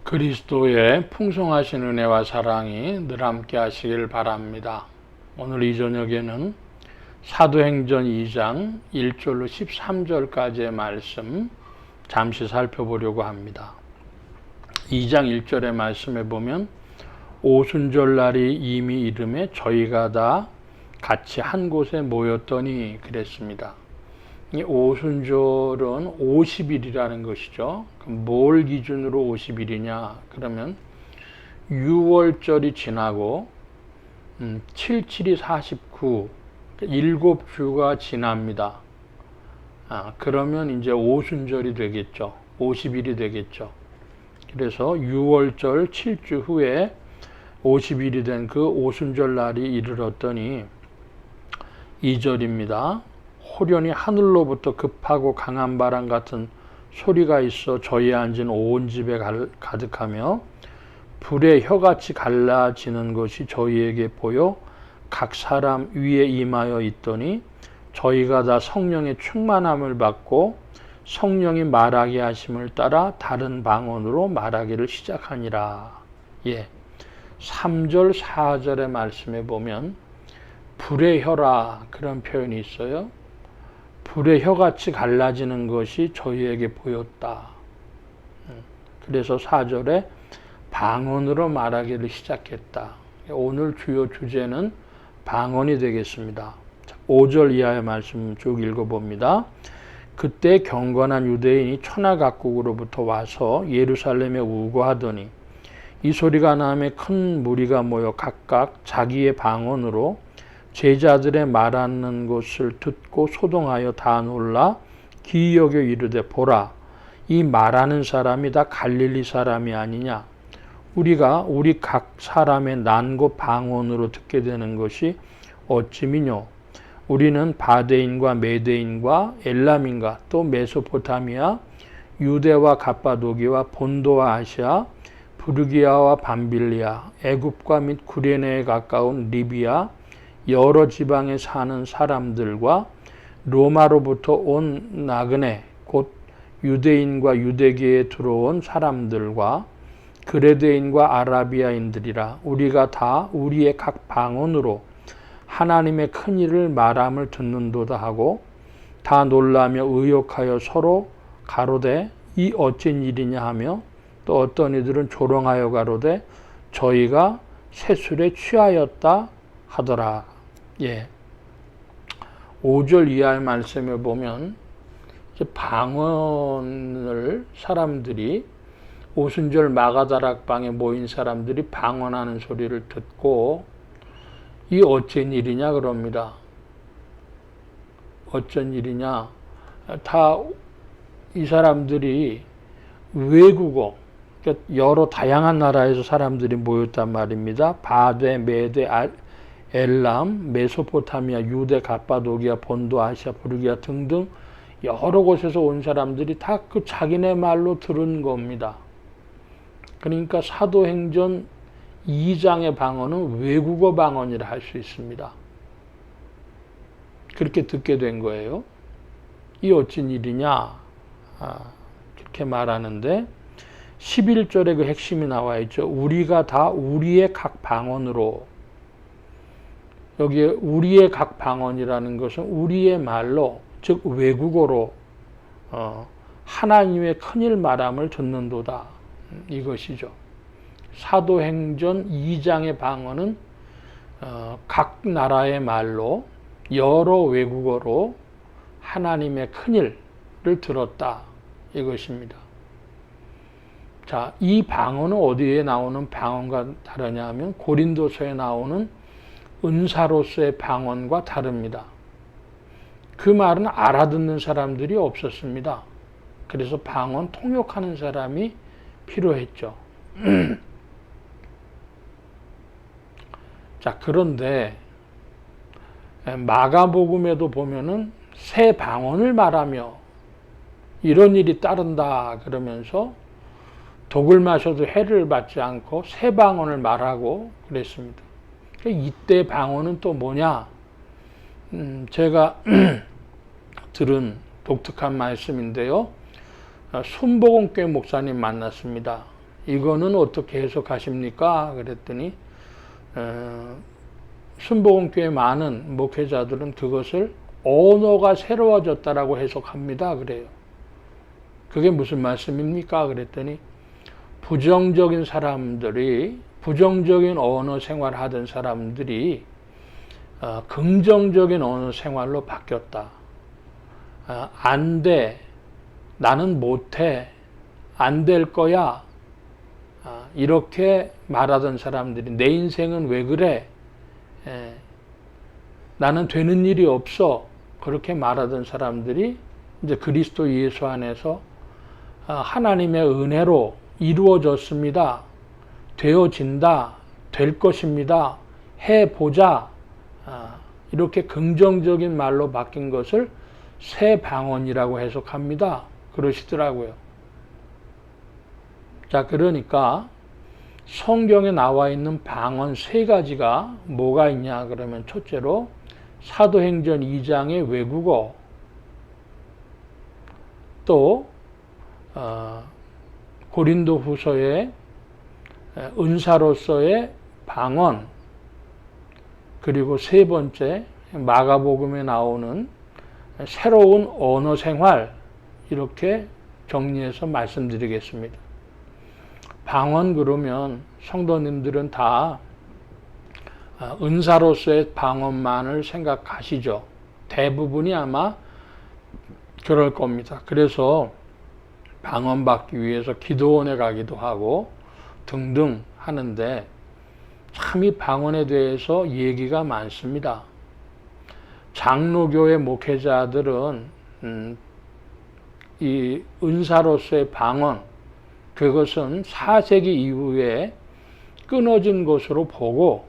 그리스도의 풍성하신 은혜와 사랑이 늘 함께 하시길 바랍니다. 오늘 이 저녁에는 사도행전 2장 1절로 13절까지의 말씀 잠시 살펴보려고 합니다. 2장 1절의 말씀에 보면 오순절날이 이미 이름에 저희가 다 같이 한 곳에 모였더니 그랬습니다. 이 오순절은 50일이라는 것이죠. 뭘 기준으로 50일이냐? 그러면 6월절이 지나고 77이 49, 7주가 지납니다. 그러면 이제 오순절이 되겠죠. 50일이 되겠죠. 그래서 6월절 7주 후에 50일이 된 그 오순절 날이 이르렀더니 2절입니다. 호련히 하늘로부터 급하고 강한 바람 같은 소리가 있어 저희 앉은 온 집에 가득하며 불의 혀같이 갈라지는 것이 저희에게 보여 각 사람 위에 임하여 있더니 저희가 다 성령의 충만함을 받고 성령이 말하게 하심을 따라 다른 방언으로 말하기를 시작하니라. 3절 4절의 말씀에 보면 불의 혀라 그런 표현이 있어요. 불의 혀같이 갈라지는 것이 저희에게 보였다. 그래서 4절에 방언으로 말하기를 시작했다. 오늘 주요 주제는 방언이 되겠습니다. 5절 이하의 말씀 쭉 읽어봅니다. 그때 경건한 유대인이 천하각국으로부터 와서 예루살렘에 우거하더니 이 소리가 나매 큰 무리가 모여 각각 자기의 방언으로 제자들의 말하는 것을 듣고 소동하여 다 놀라 기이 여겨 이르되 보라 이 말하는 사람이 다 갈릴리 사람이 아니냐. 우리가 우리 각 사람의 난고 방언으로 듣게 되는 것이 어찌미뇨. 우리는 바데인과 메데인과 엘람인과 또 메소포타미아 유대와 갑바도기와 본도와 아시아 부르기아와 밤빌리아 애굽과 및 구레네에 가까운 리비아 여러 지방에 사는 사람들과 로마로부터 온 나그네 곧 유대인과 유대계에 들어온 사람들과 그레데인과 아라비아인들이라. 우리가 다 우리의 각 방언으로 하나님의 큰 일을 말함을 듣는도다 하고 다 놀라며 의욕하여 서로 가로되 이 어쩐 일이냐 하며 또 어떤 이들은 조롱하여 가로되 저희가 세술에 취하였다 하더라. 5절 이하의 말씀에 보면 방언을 사람들이 오순절 마가다락방에 모인 사람들이 방언하는 소리를 듣고 이 어쩐 일이냐 그럽니다. 어쩐 일이냐. 다 이 사람들이 외국어 여러 다양한 나라에서 사람들이 모였단 말입니다. 바데, 메데, 엘람, 메소포타미아, 유대, 갑바도기아, 본도, 아시아, 부르기아 등등 여러 곳에서 온 사람들이 다 그 자기네 말로 들은 겁니다. 그러니까 사도행전 2장의 방언은 외국어 방언이라 할 수 있습니다. 그렇게 듣게 된 거예요. 이 어쩐 일이냐 그렇게 말하는데 11절에 그 핵심이 나와 있죠. 우리가 다 우리의 각 방언으로. 여기에 우리의 각 방언이라는 것은 우리의 말로 즉 외국어로 하나님의 큰일 말함을 듣는도다. 이것이죠. 사도행전 2장의 방언은 각 나라의 말로 여러 외국어로 하나님의 큰일을 들었다. 이것입니다. 자, 이 방언은 어디에 나오는 방언과 다르냐 하면 고린도서에 나오는 은사로서의 방언과 다릅니다. 그 말은 알아듣는 사람들이 없었습니다. 그래서 방언 통역하는 사람이 필요했죠. 자, 그런데 마가복음에도 보면은 새 방언을 말하며 이런 일이 따른다 그러면서 독을 마셔도 해를 받지 않고 새 방언을 말하고 그랬습니다. 이때 방언은 또 뭐냐? 제가 들은 독특한 말씀인데요. 순복음교회 목사님 만났습니다. 이거는 어떻게 해석하십니까? 그랬더니 순복음교회 많은 목회자들은 그것을 언어가 새로워졌다라고 해석합니다. 그래요. 그게 무슨 말씀입니까? 그랬더니 부정적인 사람들이, 부정적인 언어 생활하던 사람들이 긍정적인 언어 생활로 바뀌었다. 안 돼, 나는 못해, 안 될 거야, 이렇게 말하던 사람들이 내 인생은 왜 그래, 나는 되는 일이 없어, 그렇게 말하던 사람들이 이제 그리스도 예수 안에서 하나님의 은혜로 이루어졌습니다, 되어진다, 될 것입니다, 해보자, 이렇게 긍정적인 말로 바뀐 것을 새 방언이라고 해석합니다. 그러시더라고요. 자, 그러니까 성경에 나와 있는 방언 세 가지가 뭐가 있냐 그러면 첫째로 사도행전 2장의 외국어, 또 고린도후서의 은사로서의 방언, 그리고 세 번째 마가복음에 나오는 새로운 언어 생활, 이렇게 정리해서 말씀드리겠습니다. 방언 그러면 성도님들은 다 은사로서의 방언만을 생각하시죠. 대부분이 아마 그럴 겁니다. 그래서 방언 받기 위해서 기도원에 가기도 하고 등등 하는데 참 이 방언에 대해서 얘기가 많습니다. 장로교회 목회자들은 이 은사로서의 방언, 그것은 4세기 이후에 끊어진 것으로 보고,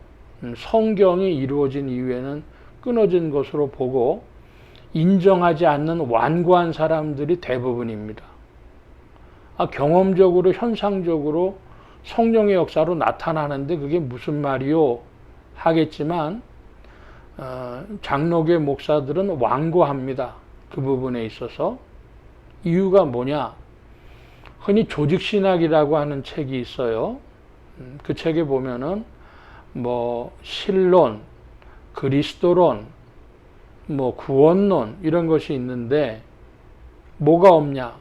성경이 이루어진 이후에는 끊어진 것으로 보고 인정하지 않는 완고한 사람들이 대부분입니다. 경험적으로, 현상적으로 성령의 역사로 나타나는데 그게 무슨 말이요? 하겠지만 장로교회 목사들은 완고합니다. 그 부분에 있어서. 이유가 뭐냐? 흔히 조직신학이라고 하는 책이 있어요. 그 책에 보면은 신론, 그리스도론, 구원론 이런 것이 있는데 뭐가 없냐?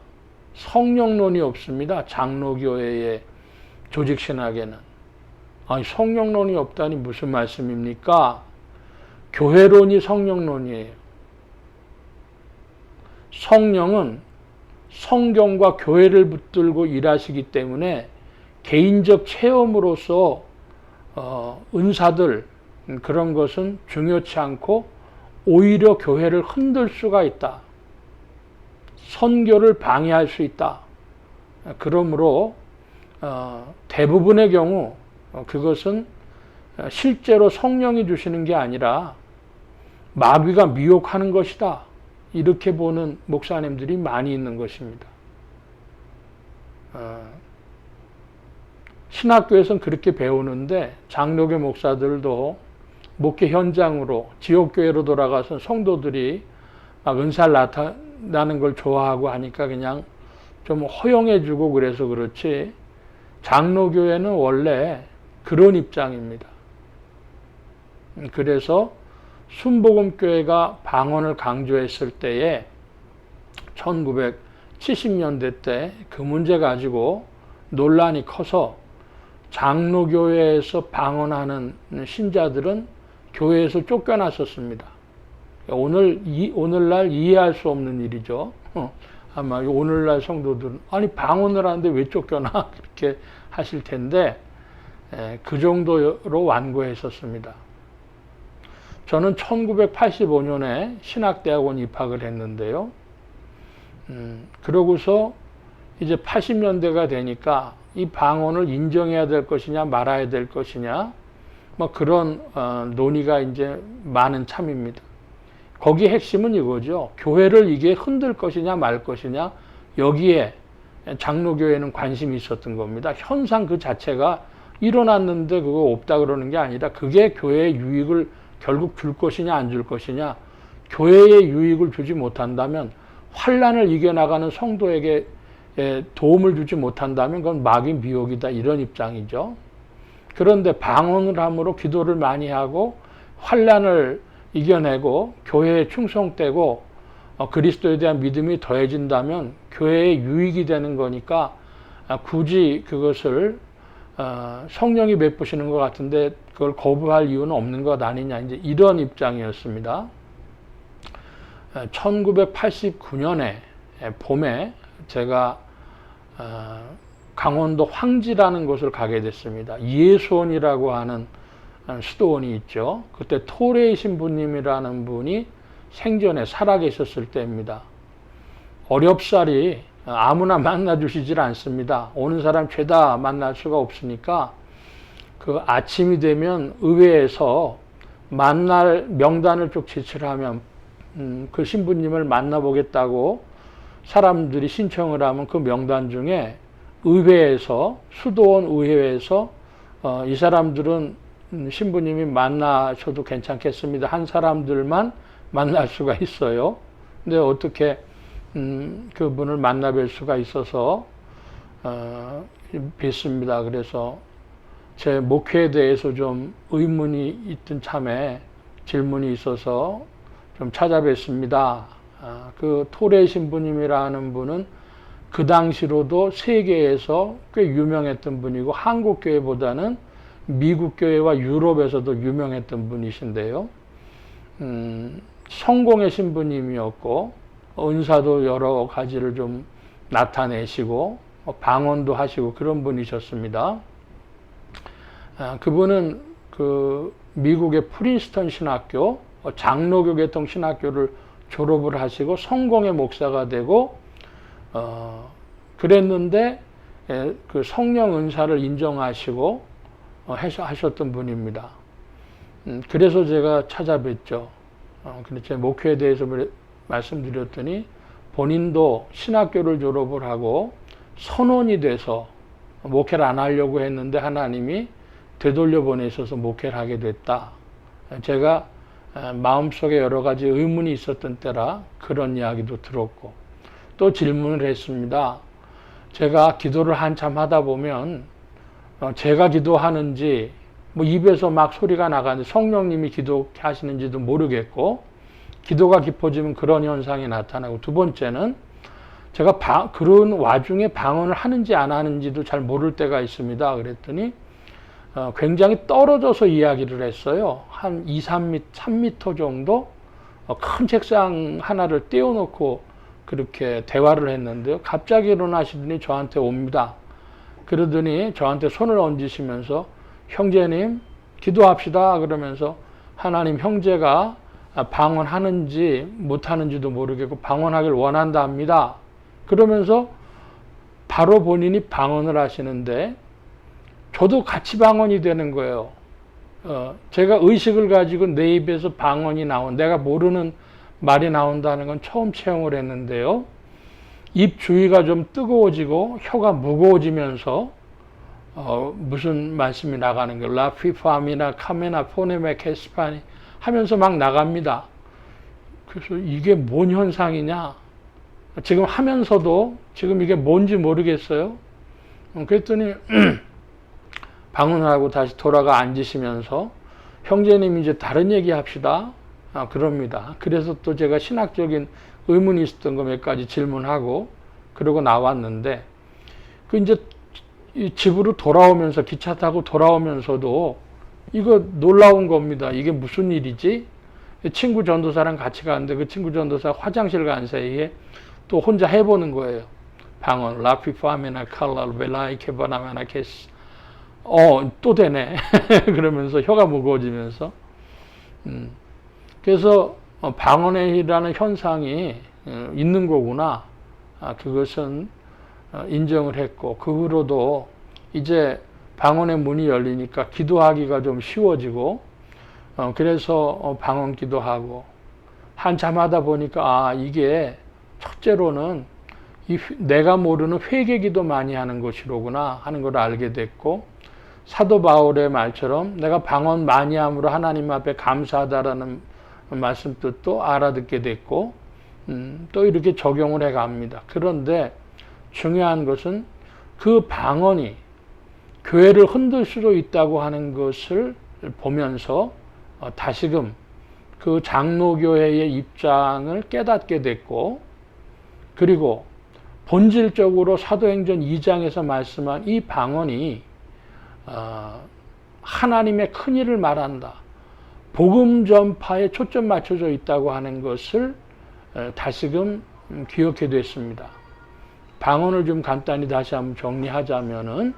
성령론이 없습니다. 장로교회의 조직신학에는. 아니, 성령론이 없다니 무슨 말씀입니까? 교회론이 성령론이에요. 성령은 성경과 교회를 붙들고 일하시기 때문에 개인적 체험으로서 은사들, 그런 것은 중요치 않고 오히려 교회를 흔들 수가 있다. 선교를 방해할 수 있다. 그러므로 대부분의 경우 그것은 실제로 성령이 주시는 게 아니라 마귀가 미혹하는 것이다. 이렇게 보는 목사님들이 많이 있는 것입니다. 신학교에서는 그렇게 배우는데 장로교 목사들도 목회 현장으로 지옥교회로 돌아가서 성도들이 막 은사를 나타나는 걸 좋아하고 하니까 그냥 좀 허용해주고 그래서 그렇지, 장로교회는 원래 그런 입장입니다. 그래서 순복음교회가 방언을 강조했을 때에 1970년대 때 그 문제 가지고 논란이 커서 장로교회에서 방언하는 신자들은 교회에서 쫓겨났었습니다. 오늘날 이해할 수 없는 일이죠. 아마 오늘날 성도들은 아니 방언을 하는데 왜 쫓겨나? 그렇게 하실 텐데 그 정도로 완고했었습니다. 저는 1985년에 신학대학원 입학을 했는데요. 그러고서 이제 80년대가 되니까 이 방언을 인정해야 될 것이냐 말아야 될 것이냐 그런 논의가 이제 많은 참입니다. 거기 핵심은 이거죠. 교회를 이게 흔들 것이냐 말 것이냐, 여기에 장로교회는 관심이 있었던 겁니다. 현상 그 자체가 일어났는데 그거 없다 그러는 게 아니라 그게 교회의 유익을 결국 줄 것이냐 안 줄 것이냐, 교회의 유익을 주지 못한다면 환란을 이겨나가는 성도에게 도움을 주지 못한다면 그건 마귀 미혹이다, 이런 입장이죠. 그런데 방언을 함으로 기도를 많이 하고 환난을 이겨내고 교회에 충성되고 그리스도에 대한 믿음이 더해진다면 교회에 유익이 되는 거니까 굳이 그것을 성령이 베푸시는 것 같은데 그걸 거부할 이유는 없는 것 아니냐, 이제 이런 입장이었습니다. 1989년에 봄에 제가 강원도 황지라는 곳을 가게 됐습니다. 예수원이라고 하는 수도원이 있죠. 그때 토레이 신부님이라는 분이 생전에 살아계셨을 때입니다. 어렵사리 아무나 만나주시질 않습니다. 오는 사람 죄다 만날 수가 없으니까 그 아침이 되면 의회에서 만날 명단을 쭉 제출하면 그 신부님을 만나보겠다고 사람들이 신청을 하면 그 명단 중에 의회에서, 수도원 의회에서 이 사람들은 신부님이 만나셔도 괜찮겠습니다 한 사람들만 만날 수가 있어요. 근데 어떻게 그분을 만나뵐 수가 있어서 뵀습니다. 그래서 제 목회에 대해서 좀 의문이 있던 참에 질문이 있어서 좀 찾아뵀습니다. 그 토레 신부님이라는 분은 그 당시로도 세계에서 꽤 유명했던 분이고 한국 교회보다는 미국 교회와 유럽에서도 유명했던 분이신데요. 성공의 신부님이었고 은사도 여러 가지를 좀 나타내시고 방언도 하시고 그런 분이셨습니다. 그분은 그 미국의 프린스턴 신학교, 장로교계통 신학교를 졸업을 하시고 성공의 목사가 되고 그랬는데 그 성령 은사를 인정하시고 하셨던 분입니다. 그래서 제가 찾아뵀죠. 근데 제 목회에 대해서 말씀드렸더니 본인도 신학교를 졸업을 하고 선원이 돼서 목회를 안 하려고 했는데 하나님이 되돌려 보내셔서 목회를 하게 됐다. 제가 마음속에 여러 가지 의문이 있었던 때라 그런 이야기도 들었고 또 질문을 했습니다. 제가 기도를 한참 하다 보면 제가 기도하는지 뭐 입에서 막 소리가 나가는데 성령님이 기도하시는지도 모르겠고 기도가 깊어지면 그런 현상이 나타나고 두 번째는 제가 그런 와중에 방언을 하는지 안 하는지도 잘 모를 때가 있습니다. 그랬더니 굉장히 떨어져서 이야기를 했어요. 한 3m 정도 큰 책상 하나를 떼어놓고 그렇게 대화를 했는데요. 갑자기 일어나시더니 저한테 옵니다. 그러더니 저한테 손을 얹으시면서 형제님 기도합시다 그러면서 하나님 형제가 방언하는지 못하는지도 모르겠고 방언하길 원한다 합니다. 그러면서 바로 본인이 방언을 하시는데 저도 같이 방언이 되는 거예요. 제가 의식을 가지고 내 입에서 방언이 내가 모르는 말이 나온다는 건 처음 체험을 했는데요. 입 주위가 좀 뜨거워지고 혀가 무거워지면서 무슨 말씀이 나가는 거예요. 라피파미나 카메나 포네메 캐스파니 하면서 막 나갑니다. 그래서 이게 뭔 현상이냐? 지금 하면서도 지금 이게 뭔지 모르겠어요. 그랬더니 방언을 하고 다시 돌아가 앉으시면서 형제님 이제 다른 얘기 합시다. 그럽니다. 그래서 또 제가 신학적인 의문이 있었던 거 몇 가지 질문하고 그러고 나왔는데 그 이제 집으로 돌아오면서 기차 타고 돌아오면서도 이거 놀라운 겁니다. 이게 무슨 일이지? 친구 전도사랑 같이 가는데 그 친구 전도사 화장실 간 사이에 또 혼자 해보는 거예요. 방언 라피파메나 칼랄 벨라이케바나메나 케스 또 되네. 그러면서 혀가 무거워지면서 그래서 방언이라는 현상이 있는 거구나. 그것은 인정을 했고 그 후로도 이제 방언의 문이 열리니까 기도하기가 좀 쉬워지고 그래서 방언 기도하고 한참 하다 보니까 이게 첫째로는 내가 모르는 회개 기도 많이 하는 것이로구나 하는 걸 알게 됐고 사도 바울의 말처럼 내가 방언 많이 함으로 하나님 앞에 감사하다라는 말씀 뜻도 알아듣게 됐고 또 이렇게 적용을 해 갑니다. 그런데 중요한 것은 그 방언이 교회를 흔들 수도 있다고 하는 것을 보면서 다시금 그 장로교회의 입장을 깨닫게 됐고, 그리고 본질적으로 사도행전 2장에서 말씀한 이 방언이 하나님의 큰일을 말한다, 복음 전파에 초점 맞춰져 있다고 하는 것을 다시금 기억해 됐습니다. 방언을 좀 간단히 다시 한번 정리하자면은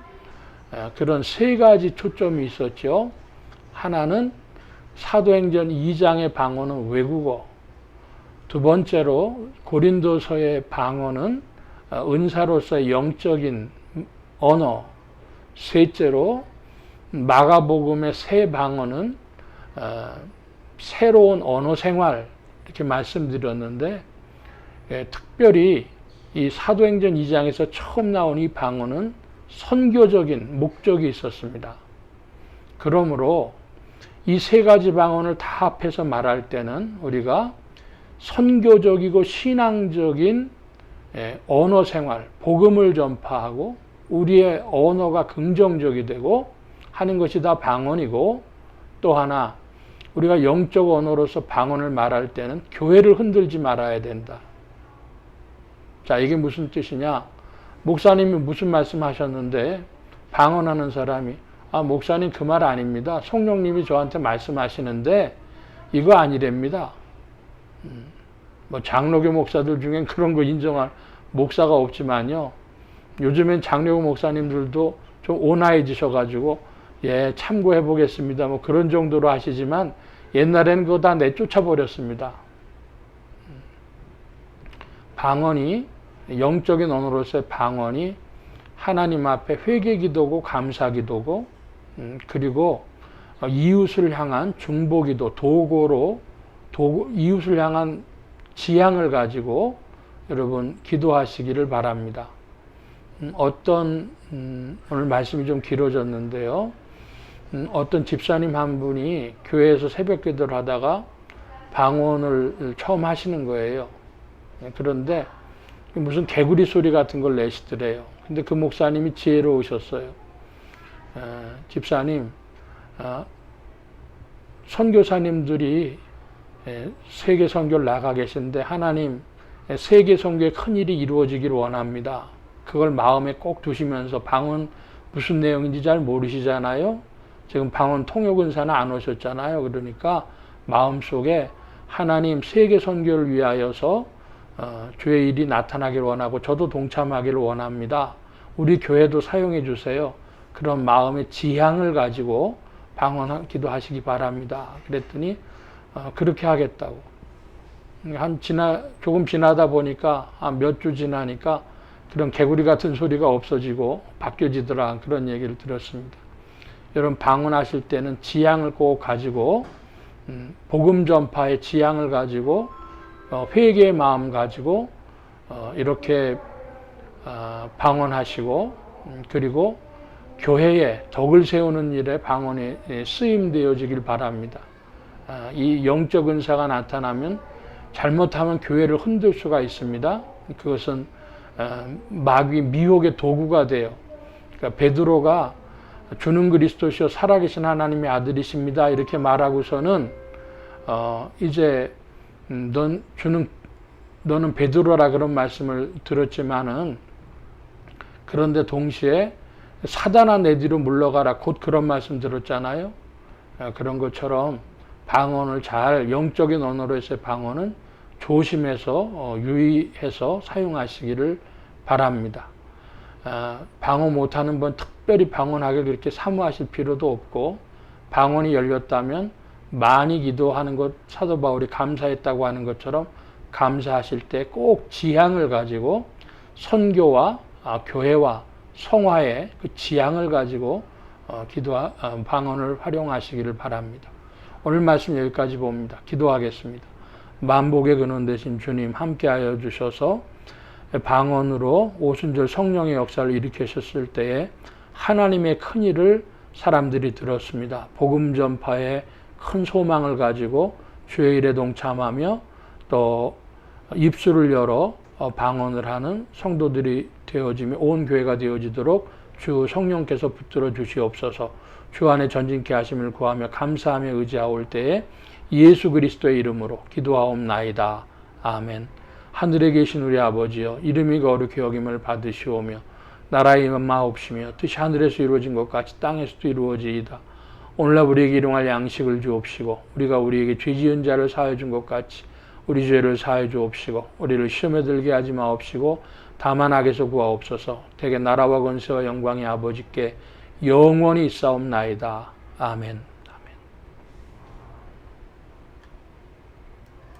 그런 세 가지 초점이 있었죠. 하나는 사도행전 2장의 방언은 외국어, 두 번째로 고린도서의 방언은 은사로서의 영적인 언어, 셋째로 마가복음의 새 방언은 새로운 언어 생활, 이렇게 말씀드렸는데, 특별히 이 사도행전 2장에서 처음 나온 이 방언은 선교적인 목적이 있었습니다. 그러므로 이 세 가지 방언을 다 합해서 말할 때는 우리가 선교적이고 신앙적인 언어 생활, 복음을 전파하고 우리의 언어가 긍정적이 되고 하는 것이 다 방언이고, 또 하나 우리가 영적 언어로서 방언을 말할 때는 교회를 흔들지 말아야 된다. 자, 이게 무슨 뜻이냐? 목사님이 무슨 말씀하셨는데 방언하는 사람이 목사님 그 말 아닙니다. 성령님이 저한테 말씀하시는데 이거 아니랍니다. 뭐 장로교 목사들 중엔 그런 거 인정할 목사가 없지만요. 요즘엔 장로교 목사님들도 좀 온화해지셔가지고 참고해 보겠습니다. 뭐 그런 정도로 하시지만 옛날에는 그거 다 내쫓아 버렸습니다. 방언이, 영적인 언어로서의 방언이 하나님 앞에 회개기도고 감사기도고, 그리고 이웃을 향한 중보기도, 도구로 이웃을 향한 지향을 가지고 여러분 기도하시기를 바랍니다. 오늘 말씀이 좀 길어졌는데요. 어떤 집사님 한 분이 교회에서 새벽 기도를 하다가 방언을 처음 하시는 거예요. 그런데 무슨 개구리 소리 같은 걸 내시더래요. 근데 그 목사님이 지혜로우셨어요. 집사님, 선교사님들이 세계 선교를 나가 계신데 하나님 세계 선교의 큰 일이 이루어지기를 원합니다. 그걸 마음에 꼭 두시면서, 방언 무슨 내용인지 잘 모르시잖아요. 지금 방언 통역은사는 안 오셨잖아요. 그러니까 마음속에 하나님 세계 선교를 위하여서 주의 일이 나타나기를 원하고 저도 동참하기를 원합니다. 우리 교회도 사용해 주세요. 그런 마음의 지향을 가지고 방언 기도하시기 바랍니다. 그랬더니 그렇게 하겠다고. 조금 지나다 보니까 몇 주 지나니까 그런 개구리 같은 소리가 없어지고 바뀌어지더라, 그런 얘기를 들었습니다. 여러분, 방언하실 때는 지향을 꼭 가지고, 복음 전파의 지향을 가지고, 회개의 마음 가지고 이렇게 방언하시고, 그리고 교회에 덕을 세우는 일에 방언이 쓰임되어지길 바랍니다. 이 영적 은사가 나타나면 잘못하면 교회를 흔들 수가 있습니다. 그것은 마귀 미혹의 도구가 돼요. 그러니까 베드로가 주는 그리스도시요 살아계신 하나님의 아들이십니다, 이렇게 말하고서는 이제 너는 베드로라, 그런 말씀을 들었지만은, 그런데 동시에 사단아 내 뒤로 물러가라, 곧 그런 말씀 들었잖아요. 그런 것처럼 방언을 잘, 영적인 언어로서의 방언은 조심해서 유의해서 사용하시기를 바랍니다. 방언 못하는 분 특별히 방언하길 그렇게 사모하실 필요도 없고, 방언이 열렸다면 많이 기도하는 것, 사도 바울이 감사했다고 하는 것처럼 감사하실 때 꼭 지향을 가지고 선교와 교회와 성화의 그 지향을 가지고 방언을 활용하시기를 바랍니다. 오늘 말씀 여기까지 봅니다. 기도하겠습니다. 만복의 근원 되신 주님, 함께하여 주셔서 방언으로 오순절 성령의 역사를 일으키셨을 때에 하나님의 큰 일을 사람들이 들었습니다. 복음 전파에 큰 소망을 가지고 주의 일에 동참하며 또 입술을 열어 방언을 하는 성도들이 되어지며 온 교회가 되어지도록 주 성령께서 붙들어 주시옵소서. 주 안에 전진케 하심을 구하며 감사하며 의지하올 때에 예수 그리스도의 이름으로 기도하옵나이다. 아멘. 하늘에 계신 우리 아버지여, 이름이 거룩히 여김을 받으시오며 나라의 마옵시며 뜻이 하늘에서 이루어진 것 같이 땅에서도 이루어지이다. 오늘날 우리에게 일용할 양식을 주옵시고 우리가 우리에게 죄 지은 자를 사하여 준 것 같이 우리 죄를 사하여 주옵시고 우리를 시험에 들게 하지 마옵시고 다만 악에서 구하옵소서. 대개 나라와 권세와 영광이 아버지께 영원히 있사옵나이다. 아멘.